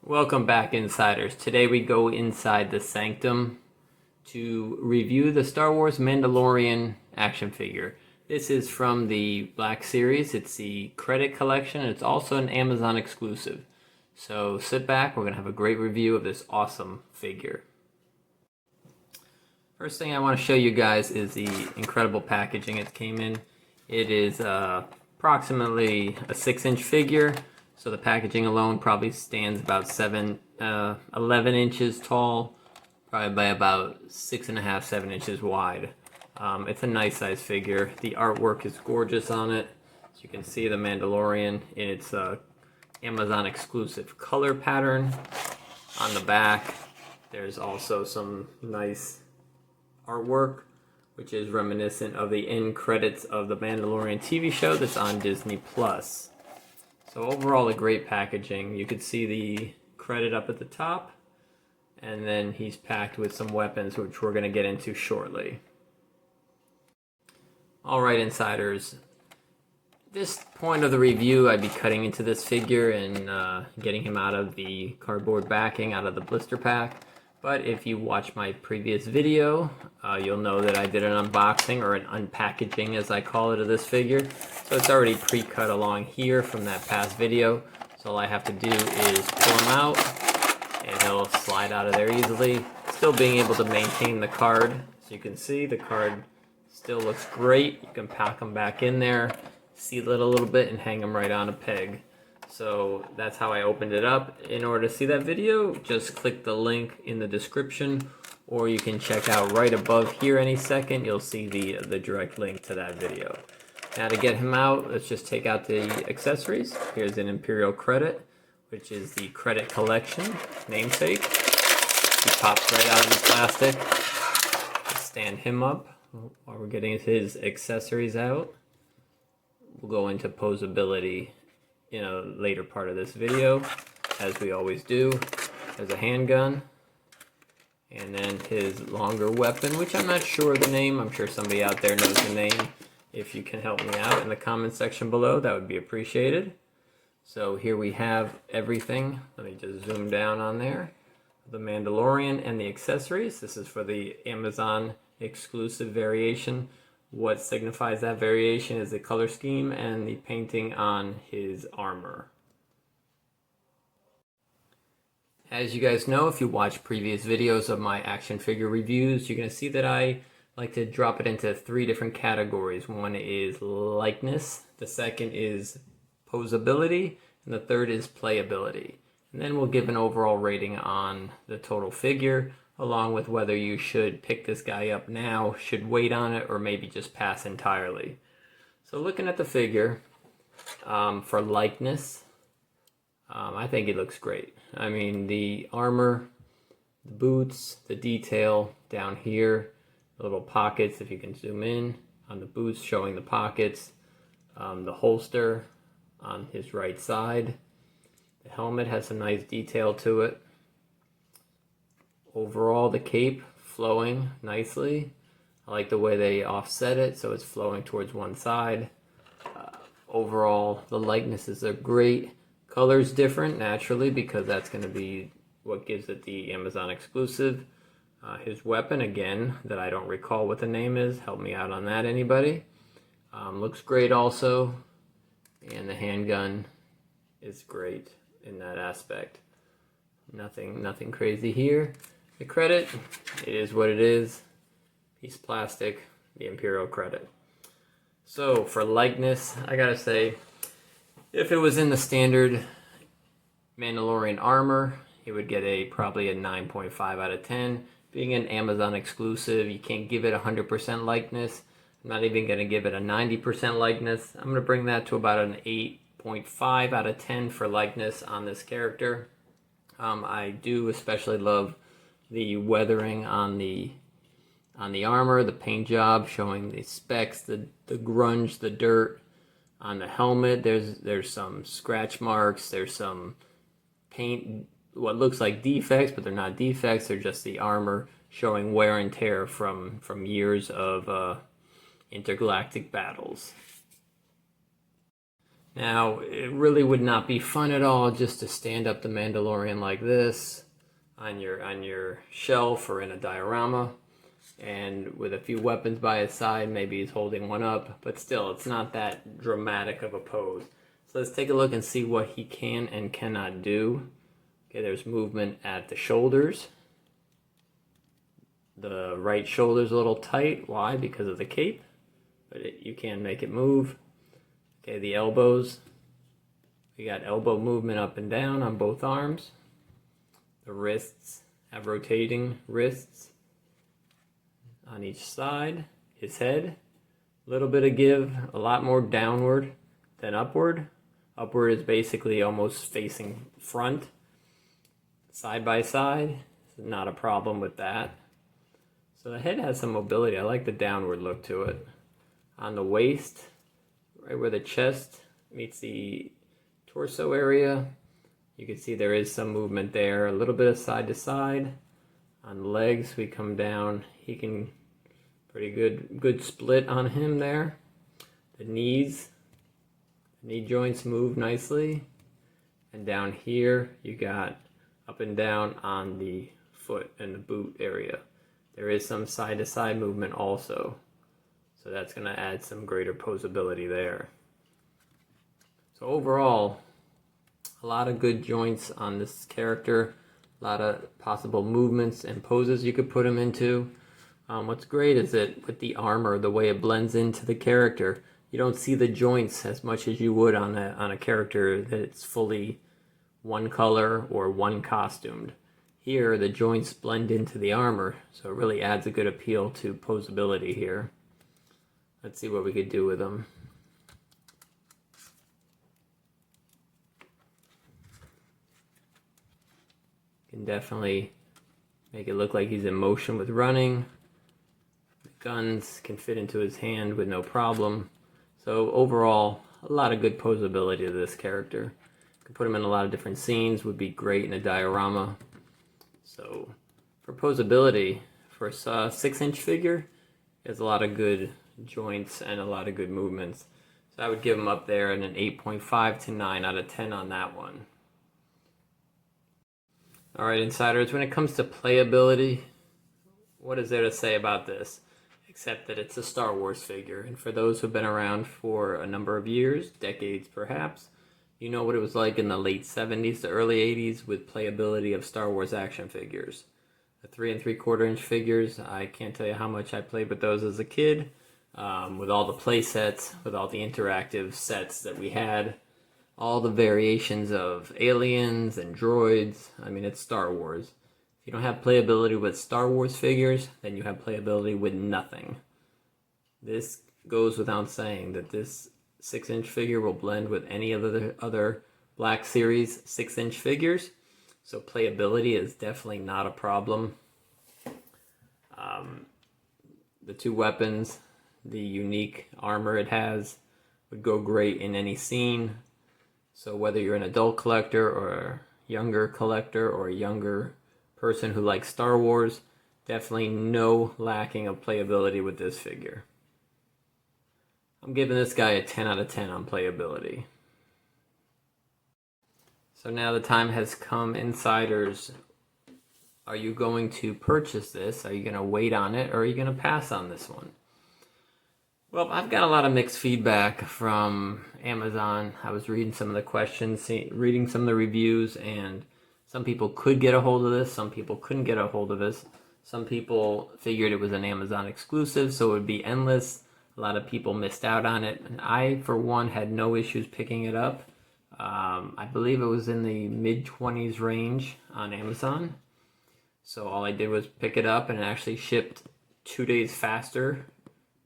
Welcome back, Insiders. Today we go inside the Sanctum to review the Star Wars Mandalorian action figure. This is from the Black Series. It's the credit collection. It's also an Amazon exclusive. So sit back. We're going to have a great review of this awesome figure. First thing I want to show you guys is the incredible packaging it came in. It is approximately a 6-inch figure. So the packaging alone probably stands about 11 inches tall, probably by about 6.5, 7 inches wide. It's a nice size figure. The artwork is gorgeous on it. As you can see, the Mandalorian in its Amazon exclusive color pattern. On the back, there's also some nice artwork, which is reminiscent of the end credits of the Mandalorian TV show that's on Disney Plus. So overall, a great packaging. You could see the credit up at the top, and then he's packed with some weapons, which we're going to get into shortly. Alright, Insiders. At this point of the review, I'd be cutting into this figure and getting him out of the cardboard backing, out of the blister pack. But if you watch my previous video, you'll know that I did an unboxing, or an unpackaging as I call it, of this figure. So it's already pre-cut along here from that past video. So all I have to do is pull him out, and he'll slide out of there easily. Still being able to maintain the card. So you can see the card still looks great. You can pack them back in there, seal it a little bit, and hang them right on a peg. So that's how I opened it up. In order to see that video, just click the link in the description, or you can check out right above here any second. You'll see the direct link to that video. Now to get him out, let's just take out the accessories. Here's an Imperial credit, which is the credit collection namesake. He pops right out of the plastic. Let's stand him up while we're getting his accessories out. We'll go into posability in a later part of this video, as we always do. There's a handgun, and then his longer weapon, which I'm not sure the name. I'm sure somebody out there knows the name. If you can help me out in the comment section below, that would be appreciated. So here we have everything. Let me just zoom down on there. The Mandalorian and the accessories. This is for the Amazon exclusive variation. What signifies that variation is the color scheme and the painting on his armor. As you guys know, if you watch previous videos of my action figure reviews, you're going to see that I like to drop it into 3 different categories. One is likeness, the second is posability, and the third is playability. And then we'll give an overall rating on the total figure, along with whether you should pick this guy up now, should wait on it, or maybe just pass entirely. So looking at the figure, for likeness, I think it looks great. I mean, the armor, the boots, the detail down here, the little pockets, if you can zoom in on the boots showing the pockets, the holster on his right side. The helmet has some nice detail to it. Overall, the cape flowing nicely. I like the way they offset it, so it's flowing towards one side. Overall, the likenesses are great. Color's different, naturally, because that's going to be what gives it the Amazon exclusive. His weapon, again, that I don't recall what the name is. Help me out on that, anybody. Looks great also. And the handgun is great in that aspect. Nothing crazy here. The credit, it is what it is. Piece of plastic, the Imperial credit. So for likeness, I gotta say, if it was in the standard Mandalorian armor, it would get probably a 9.5 out of 10. Being an Amazon exclusive, you can't give it 100% likeness. I'm not even gonna give it a 90% likeness. I'm gonna bring that to about an 8.5 out of 10 for likeness on this character. I do especially love the weathering on the armor, the paint job showing the specks, the grunge, the dirt on the helmet. There's some scratch marks, there's some paint, what looks like defects, but they're not defects, they're just the armor showing wear and tear from years of intergalactic battles. Now, it really would not be fun at all just to stand up the Mandalorian like this on your shelf or in a diorama, and with a few weapons by his side. Maybe he's holding one up, but still, it's not that dramatic of a pose. So let's take a look and see what he can and cannot do. Okay, there's movement at the shoulders. The right shoulder's a little tight. Why? Because of the cape, but you can make it move. Okay, the elbows. We got elbow movement up and down on both arms. The wrists have rotating wrists on each side. His head, a little bit of give, a lot more downward than upward. Upward is basically almost facing front. Side by side, not a problem with that. So the head has some mobility. I like the downward look to it. On the waist, right where the chest meets the torso area, you can see there is some movement there. A little bit of side to side. On the legs, we come down. He can, pretty good split on him there. The knees, knee joints move nicely. And down here, you got up and down on the foot and the boot area. There is some side to side movement also. So that's going to add some greater posability there. So overall, a lot of good joints on this character. A lot of possible movements and poses you could put him into. What's great is that with the armor, the way it blends into the character, you don't see the joints as much as you would on a character that's fully one color or one costumed. Here, the joints blend into the armor, so it really adds a good appeal to posability here. Let's see what we could do with them. Can definitely make it look like he's in motion with running. The guns can fit into his hand with no problem. So overall, a lot of good posability to this character. Could put him in a lot of different scenes, would be great in a diorama. So for posability, for a 6-inch figure, there's a lot of good joints and a lot of good movements. So I would give him up there in an 8.5 to 9 out of 10 on that one. Alright, Insiders, when it comes to playability, what is there to say about this? Except that it's a Star Wars figure, and for those who've been around for a number of years, decades perhaps, you know what it was like in the late 70s to early 80s with playability of Star Wars action figures. The 3 3/4 inch figures, I can't tell you how much I played with those as a kid, with all the play sets, with all the interactive sets that we had, all the variations of aliens and droids. I mean, it's Star Wars. If you don't have playability with Star Wars figures, then you have playability with nothing. This goes without saying that this 6-inch figure will blend with any of the other Black Series 6-inch figures. So playability is definitely not a problem. The two weapons, the unique armor it has, would go great in any scene. So whether you're an adult collector or a younger collector or a younger person who likes Star Wars, definitely no lacking of playability with this figure. I'm giving this guy a 10 out of 10 on playability. So now the time has come, Insiders. Are you going to purchase this? Are you going to wait on it, or are you going to pass on this one? Well, I've got a lot of mixed feedback from Amazon. I was reading some of the questions, reading some of the reviews, and some people could get a hold of this, some people couldn't get a hold of this. Some people figured it was an Amazon exclusive, so it would be endless. A lot of people missed out on it, and I, for one, had no issues picking it up. I believe it was in the mid-20s range on Amazon. So all I did was pick it up, and it actually shipped 2 days faster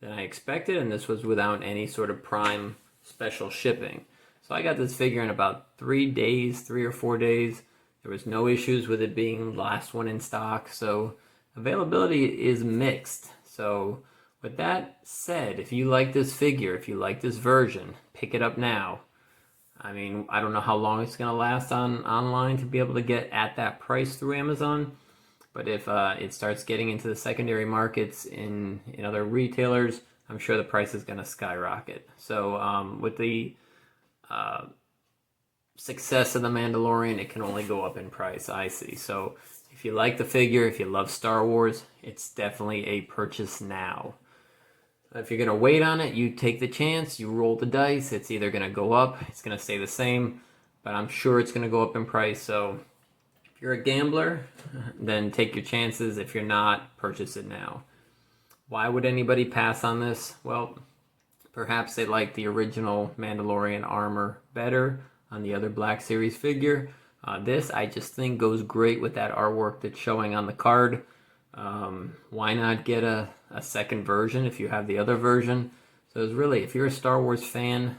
than I expected, and this was without any sort of Prime special shipping. So I got this figure in about 3 days, 3 or 4 days. There was no issues with it being the last one in stock, so availability is mixed. So with that said, if you like this figure, if you like this version, pick it up now. I mean, I don't know how long it's going to last online to be able to get at that price through Amazon. But if it starts getting into the secondary markets in other retailers, I'm sure the price is going to skyrocket. So with the success of the Mandalorian, it can only go up in price, I see. So if you like the figure, if you love Star Wars, it's definitely a purchase now. If you're going to wait on it, you take the chance, you roll the dice. It's either going to go up, it's going to stay the same, but I'm sure it's going to go up in price. So if you're a gambler, then take your chances. If you're not, purchase it now. Why would anybody pass on this? Well, perhaps they like the original Mandalorian armor better on the other Black Series figure. This, I just think, goes great with that artwork that's showing on the card. Why not get a second version if you have the other version? So it's really, if you're a Star Wars fan,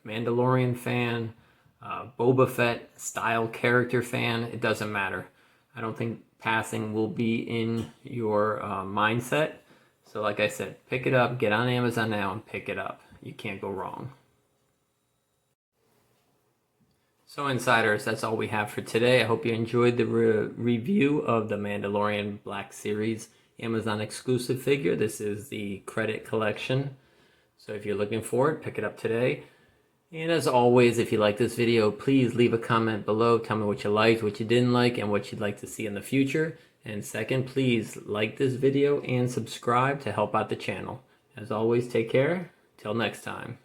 Mandalorian fan, Boba Fett style character fan, it doesn't matter. I don't think passing will be in your mindset. So like I said, pick it up, get on Amazon now and pick it up. You can't go wrong. So Insiders, that's all we have for today. I hope you enjoyed the review of the Mandalorian Black Series Amazon exclusive figure. This is the credit collection. So if you're looking for it, pick it up today. And as always, if you like this video, please leave a comment below. Tell me what you liked, what you didn't like, and what you'd like to see in the future. And second, please like this video and subscribe to help out the channel. As always, take care. Till next time.